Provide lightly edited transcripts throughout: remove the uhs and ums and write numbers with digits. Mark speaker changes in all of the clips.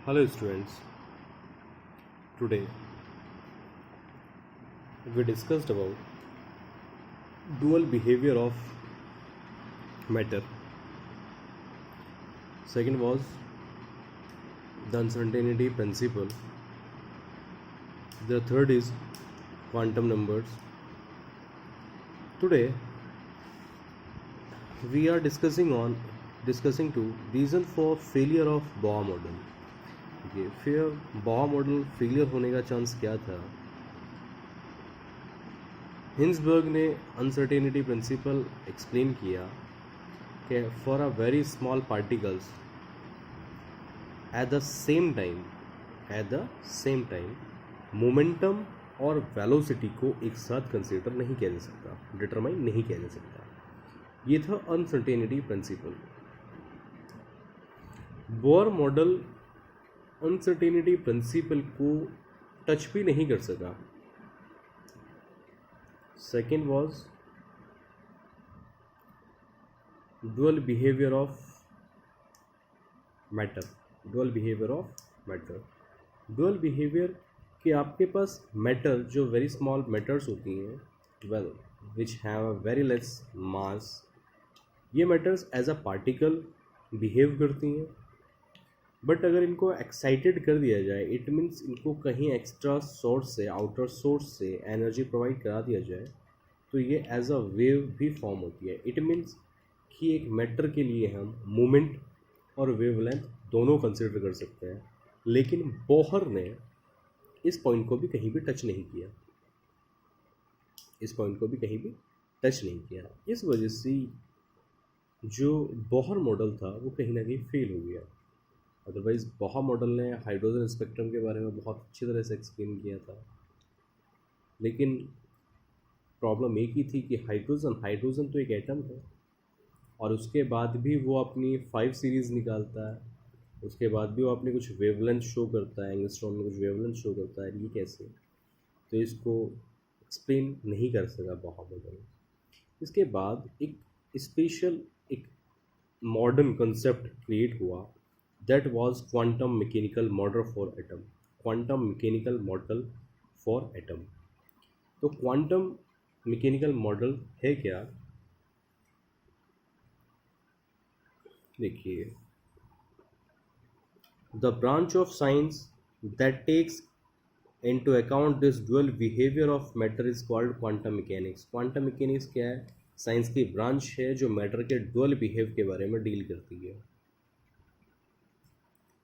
Speaker 1: Hello students, today we discussed about dual behavior of matter. Second was the uncertainty principle. The third is quantum numbers. Today we are discussing to reason for failure of Bohr model. फिर Bohr model failure होने का chance क्या था? Hinsberg ने uncertainty principle explain किया कि for a very small particles at the same time momentum और velocity को एक साथ कंसीडर नहीं किया जा सकता, डिटरमाइन नहीं किया जा सकता. ये था uncertainty principle. Bohr model uncertainty principle को टच भी नहीं कर सका. Second was dual behaviour of matter. Dual behaviour कि आपके पास मैटर जो वेरी स्मॉल मैटर्स होती हैं, well which have a very less mass, ये matters as a particle behave करती हैं. बट अगर इनको एक्साइटेड कर दिया जाए, इट मीन्स इनको कहीं एक्स्ट्रा सोर्स से, आउटर सोर्स से एनर्जी प्रोवाइड करा दिया जाए, तो ये एज अ वेव भी फॉर्म होती है. इट मीन्स कि एक मैटर के लिए हम मोमेंट और वेवलेंथ दोनों कंसिडर कर सकते हैं. लेकिन बोहर ने इस पॉइंट को भी कहीं भी टच नहीं किया. इस वजह से जो बोहर मॉडल था वो कहीं ना कहीं फेल हो गया. अदरवाइज़ बोहर मॉडल ने हाइड्रोजन स्पेक्ट्रम के बारे में बहुत अच्छी तरह से एक्सप्लेन किया था. लेकिन प्रॉब्लम एक ही थी कि हाइड्रोजन तो एक एटम है, और उसके बाद भी वो अपनी 5 सीरीज़ निकालता है. उसके बाद भी वो अपनी कुछ वेवलेंथ शो करता है, एंगस्ट्रॉम में कुछ वेवलेंथ शो करता है. ये कैसे? तो इसको एक्सप्लेन नहीं कर सका बोहर मॉडल. इसके बाद एक स्पेशल एक मॉडर्न कंसेप्ट क्रिएट हुआ, that was quantum mechanical model for atom. तो क्वांटम मैकेनिकल मॉडल है क्या? देखिए, the branch of science that takes into account this dual behavior of matter is called quantum mechanics. Quantum mechanics क्या है? Science की branch है जो matter के डुअल बिहेव के बारे में डील करती है.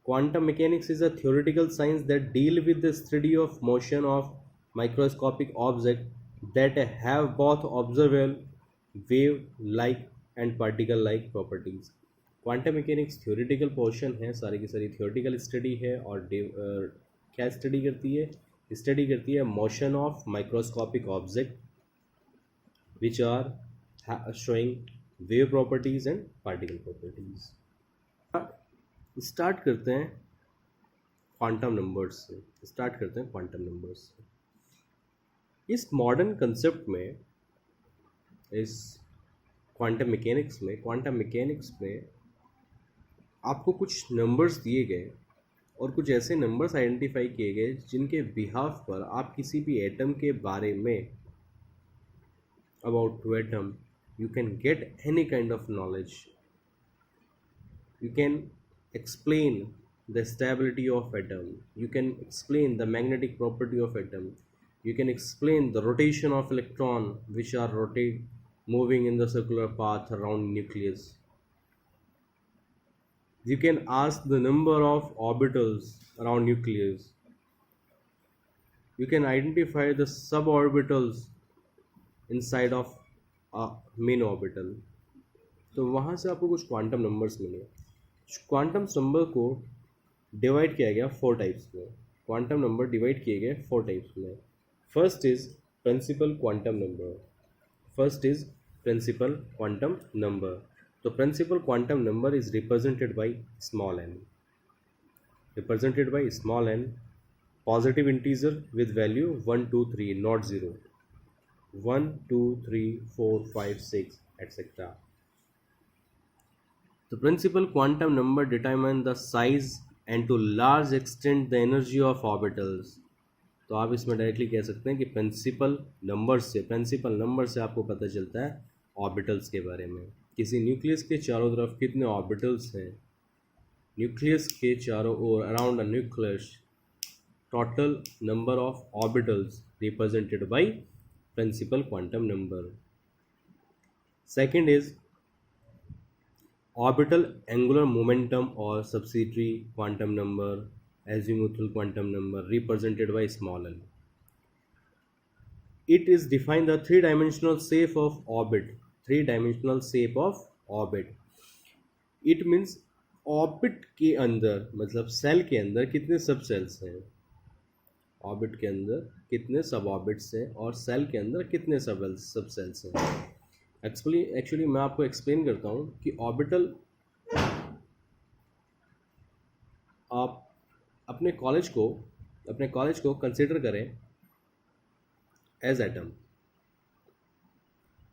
Speaker 1: Quantum mechanics is a theoretical science that deal with the study of motion of microscopic objects that have both observable wave-like and particle-like properties. Quantum mechanics theoretical portion है, सारी की सारी theoretical study है. और क्या study करती है motion of microscopic object which are showing wave properties and particle properties. Start करते हैं क्वांटम नंबर्स से. इस मॉडर्न कंसेप्ट में, इस क्वांटम मैकेनिक्स में आपको कुछ नंबर्स दिए गए और कुछ ऐसे नंबर्स आइडेंटिफाई किए गए जिनके बिहाफ पर आप किसी भी एटम के बारे में, about to atom, you can get any kind of knowledge. You can explain the stability of atom. You can explain the magnetic property of atom. You can explain the rotation of electron which are moving in the circular path around nucleus. You can ask the number of orbitals around nucleus. You can identify the suborbitals inside of a main orbital. तो वहाँ से आपको कुछ quantum numbers मिले. Quantum number को divide किया गया 4 types में. क्वांटम नंबर डिवाइड किए गए 4 टाइप्स में. First is principal quantum number. तो principal quantum number is represented by small n, positive integer with value 1 2 3, not 0, 1 2 3 4 5 6 etc. The principal quantum number determine the size and to large extent the energy of orbitals. तो आप इसमें directly कह सकते हैं कि principle number से आपको पता चलता है ऑर्बिटल्स के बारे में। किसी न्यूक्लियस के चारों तरफ कितने ऑर्बिटल्स हैं, न्यूक्लियस के चारों ओर around a nucleus total number of orbitals represented by principal quantum number. Second is orbital angular momentum or subsidiary quantum number, azimuthal quantum number represented by small l. It is defined the three-dimensional shape of orbit. Three-dimensional shape of orbit. It means orbit के अंदर मतलब cell के अंदर कितने सब sales हैं, orbit के अंदर कितने सब ऑर्बिट्स हैं और सेल के अंदर कितने सब सेल्स हैं। एक्चुअली मैं आपको एक्सप्लेन करता हूँ कि ऑर्बिटल, आप अपने कॉलेज को कंसिडर करें एज एटम।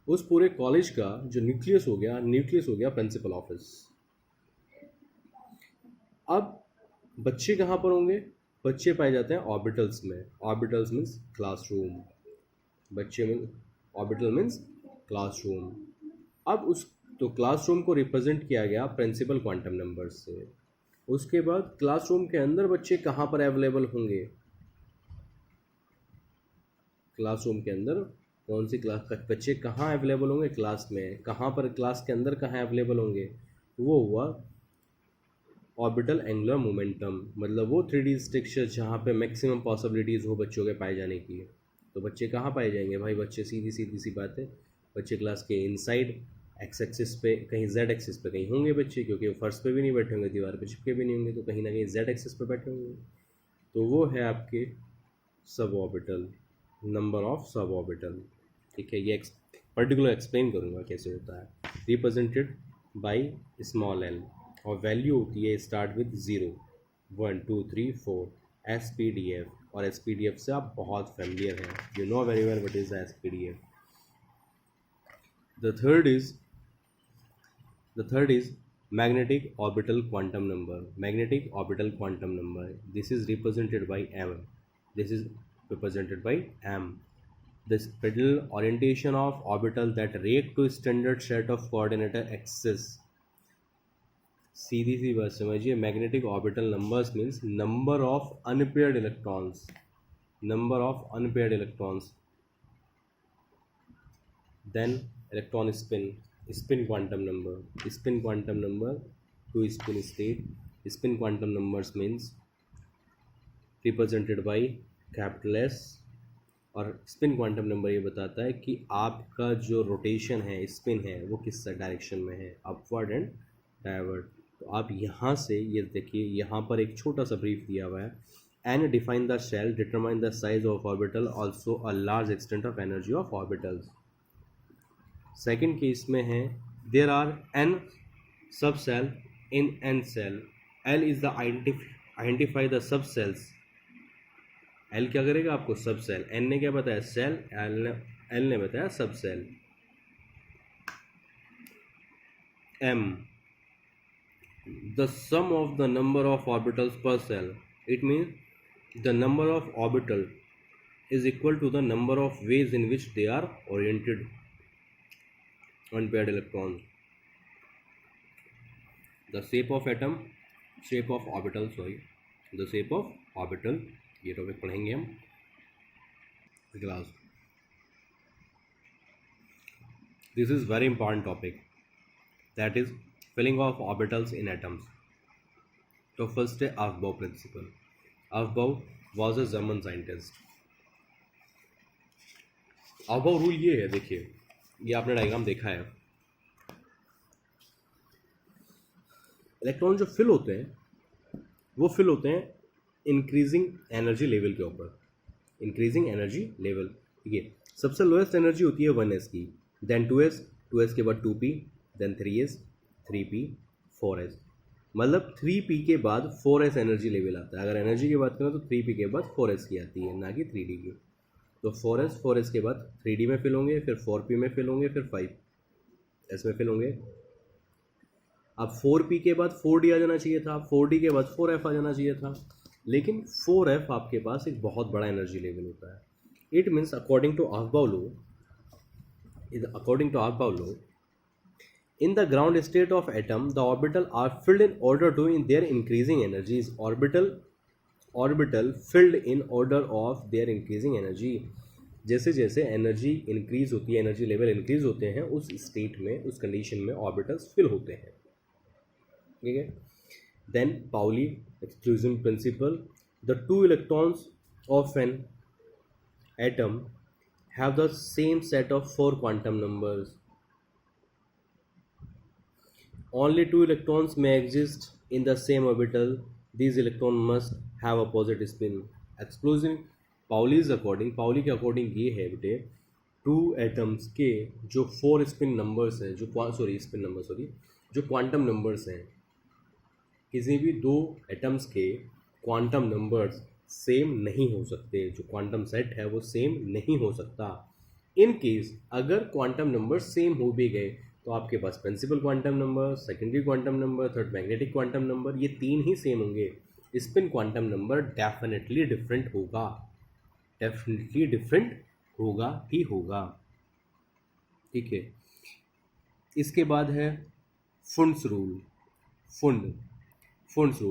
Speaker 1: उस पूरे कॉलेज का जो न्यूक्लियस हो गया प्रिंसिपल ऑफिस। अब बच्चे कहाँ पर होंगे, बच्चे पाए जाते हैं ऑर्बिटल्स में। Orbitals means classroom, orbital means classroom. अब उस तो क्लासरूम को रिप्रेजेंट किया गया प्रिंसिपल क्वांटम नंबर से। उसके बाद क्लासरूम के अंदर बच्चे कहाँ पर अवेलेबल होंगे, क्लासरूम के अंदर कौन सी क्लास तक बच्चे कहाँ अवेलेबल होंगे, क्लास में कहाँ पर, क्लास के अंदर कहाँ अवेलेबल होंगे, वो हुआ ऑर्बिटल एंगुलर मोमेंटम। मतलब वो 3D स्ट्रक्चर जहाँ पे मैक्सिमम पॉसिबिलिटीज़ हो बच्चों के पाए जाने की। तो बच्चे कहाँ पाए जाएंगे भाई, बच्चे सीधी सी बात है, बच्चे क्लास के इनसाइड एक्स एक्सिस पे, कहीं जेड एक्सिस पे कहीं होंगे बच्चे, क्योंकि वो फर्श पे भी नहीं बैठे होंगे, दीवार पे चिपके भी नहीं होंगे, तो कहीं ना कहीं जेड एक्सिस पे बैठे होंगे। तो वो है आपके sub orbital, number of sub orbital. ठीक है, ये पर्टिकुलर एक्सप्लेन करूँगा कैसे होता है। रिप्रेजेंटेड बाई स्मॉल एल और वैल्यू होती है स्टार्ट विद 0 1 2 3 4 SPDF। और SPDF से आप बहुत फैमिलियर हैं, you know very well what is SPDF। The third is magnetic orbital quantum number. Magnetic orbital quantum number. This is represented by M. The spatial orientation of orbital that react to standard set of coordinate axes. सीधी सी बात समझिए, magnetic orbital numbers means number of unpaired electrons, then electron spin quantum number to spin state. Spin quantum numbers means represented by capital S. और spin quantum number ये बताता है कि आपका जो रोटेशन है, स्पिन है, वो किस डायरेक्शन में है, अपवर्ड एंड डायवर्ड। तो आप यहाँ से ये देखिए, यहाँ पर एक छोटा सा ब्रीफ दिया हुआ है, and define the shell, determine the size of orbital, also a large extent of energy of orbitals. Second case में है there are n sub shell in n shell, L is the identify the sub shells. L क्या करेगा आपको, सब cell. N ने क्या बताया, cell, L ने बताया सब cell. M the sum of the number of orbitals per cell, it means the number of orbital is equal to the number of ways in which they are oriented unpaired electrons. The shape of orbital, the shape of orbital, ये topic पढ़ेंगे हम class. This is very important topic, that is filling of orbitals in atoms. तो first है Aufbau principle. Aufbau was a German scientist. Aufbau rule ये है, देखिए ये आपने डायग्राम देखा है, इलेक्ट्रॉन जो फिल होते हैं वो फिल होते हैं इंक्रीजिंग एनर्जी लेवल के ऊपर, इंक्रीजिंग एनर्जी लेवल। ठीक है, सबसे लोएस्ट एनर्जी होती है 1s की, देन 2s के बाद 2p, then 3s, 3p, 4s। मतलब 3p के बाद 4s एनर्जी लेवल आता है। अगर एनर्जी की बात करें तो 3p के बाद 4s की आती है, ना कि 3d की। तो 4s के बाद 3d में फिल होंगे, फिर 4p में फिल होंगे, फिर 5s में फिल होंगे। अब 4p के बाद 4d आ जाना चाहिए था, 4d के बाद 4f आ जाना चाहिए था, लेकिन 4f आपके पास एक बहुत बड़ा एनर्जी लेवल होता है. It means according to Aufbau law, in the ground state of atom, the orbital are filled in order to in their increasing energies. Orbital filled in order of their increasing energy. जैसे जैसे energy increase होती है, energy level increase होते हैं, उस state में, उस condition में ऑर्बिटल्स फिल होते हैं. ठीक है. Then Pauli exclusion principle. The two electrons of an atom have the same set of 4 quantum numbers. Only 2 electrons may exist in the same orbital. These electrons must have opposite spin. Exclusive Pauli's according, Pauli के according ये है बेटे, 2 atoms के जो 4 spin numbers हैं, जो quantum numbers हैं, किसी भी 2 एटम्स के क्वांटम नंबर्स सेम नहीं हो सकते. जो क्वांटम सेट है वो सेम नहीं हो सकता. इन केस अगर क्वांटम नंबर सेम हो भी गए तो आपके पास principal quantum number, secondary quantum number, third magnetic quantum number, ये 3 ही सेम होंगे. Spin quantum number definitely different होगा ही होगा. ठीक है. इसके बाद है फुंड्स रूल. फुंड्स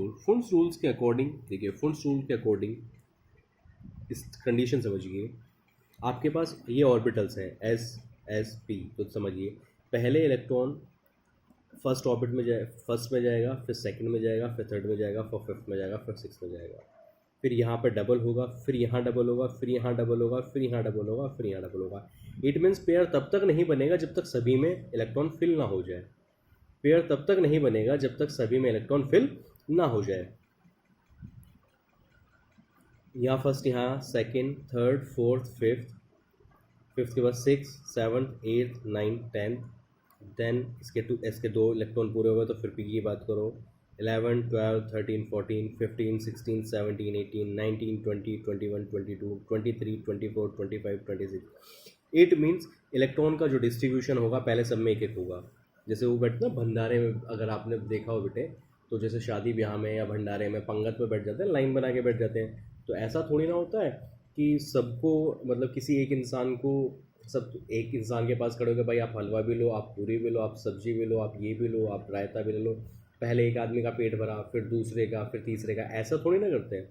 Speaker 1: रूल्स के अकॉर्डिंग, देखिए फुंड्स रूल के अकॉर्डिंग इस कंडीशन समझिए. आपके पास ये ऑर्बिटल्स हैं एस एस पी, तो समझिए पहले इलेक्ट्रॉन फर्स्ट ऑर्बिट में फर्स्ट में जाएगा, फिर सेकंड में जाएगा, फिर थर्ड में जाएगा, फिर फिफ्थ में जाएगा, फिर सिक्स में जाएगा, फिर यहाँ पर डबल होगा, फिर यहाँ डबल होगा, फिर यहाँ डबल होगा, फिर यहाँ डबल होगा, फिर यहाँ डबल होगा. इट मीन्स पेयर तब तक नहीं बनेगा जब तक सभी में इलेक्ट्रॉन फिल ना हो जाए. पेयर तब तक नहीं बनेगा जब तक सभी में इलेक्ट्रॉन फिल ना हो जाए. यहाँ फर्स्ट, यहाँ सेकंड, थर्ड, फोर्थ, फिफ्थ के बाद 6, 7, 8, 9, 10. देन इसके 2 इलेक्ट्रॉन पूरे हो गए तो फिर पी की बात करो. 11, 12, 13, 14, 15, 16, 17, 18, 19, 20, 21, 22, 23, 24, 25, 26. इट मीन्स इलेक्ट्रॉन का जो डिस्ट्रीब्यूशन होगा पहले सब में एक एक होगा. जैसे वो बैठते ना भंडारे में, अगर आपने देखा हो बेटे, तो जैसे शादी ब्याह में या भंडारे में पंगत में बैठ जाते हैं, लाइन बना के बैठ जाते हैं. तो ऐसा थोड़ी ना होता है कि सबको, मतलब किसी एक इंसान को, सब एक इंसान के पास खड़े हो गए, भाई आप हलवा भी लो, आप पूरी भी लो, आप सब्जी भी लो, आप ये भी लो, आप रायता भी ले लो. पहले एक आदमी का पेट भरा, फिर दूसरे का, फिर तीसरे का. ऐसा थोड़ी ना करते हैं.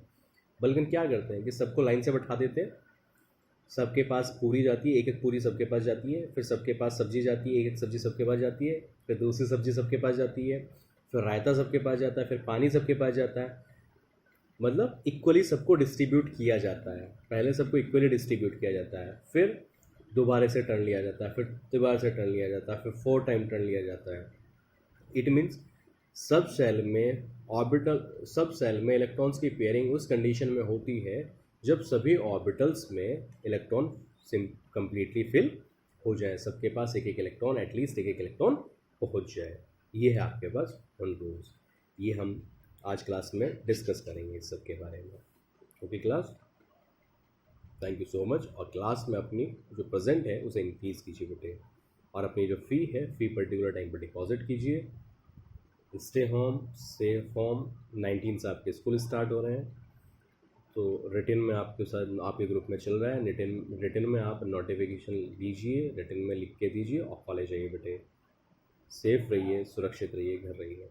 Speaker 1: बल्कि क्या करते हैं कि सबको लाइन से बैठा देते हैं. सबके पास पूरी जाती है, एक एक पूरी सबके पास जाती है, फिर सबके पास सब्जी जाती है, एक एक सब्जी सबके पास जाती है, फिर दूसरी सब्जी सबके पास जाती है, फिर रायता सबके पास जाता है, फिर पानी सबके पास जाता है. मतलब इक्वली सबको डिस्ट्रीब्यूट किया जाता है. पहले सबको इक्वली डिस्ट्रीब्यूट किया जाता है, फिर दोबारा से टर्न लिया जाता है, फिर दोबारा से टर्न लिया जाता है, फिर 4 टाइम टर्न लिया जाता है. इट मीन्स सब सेल में इलेक्ट्रॉन्स की पेयरिंग उस कंडीशन में होती है जब सभी ऑर्बिटल्स में इलेक्ट्रॉन कंप्लीटली फिल हो जाए, सबके पास एक एक इलेक्ट्रॉन, एटलीस्ट एक एक इलेक्ट्रॉन पहुंच जाए. ये है आपके पास फुंड रूल्स. ये हम आज क्लास में डिस्कस करेंगे इस सब के बारे में. Okay class, thank you so much. और क्लास में अपनी जो प्रेजेंट है उसे इंक्रीज़ कीजिए बेटे, और अपनी जो फ़ी है, फ़ी पर्टिकुलर टाइम पर डिपॉजिट कीजिए. Stay home, safe home. 19 से आपके स्कूल स्टार्ट हो रहे हैं, तो रिटन में आपके साथ आपके ग्रुप में चल रहा है. रिटन में आप नोटिफिकेशन दीजिए, रिटन में लिख के दीजिए और कॉलेज आइए बेटे. सेफ रहिए, सुरक्षित रहिए, घर रहिए.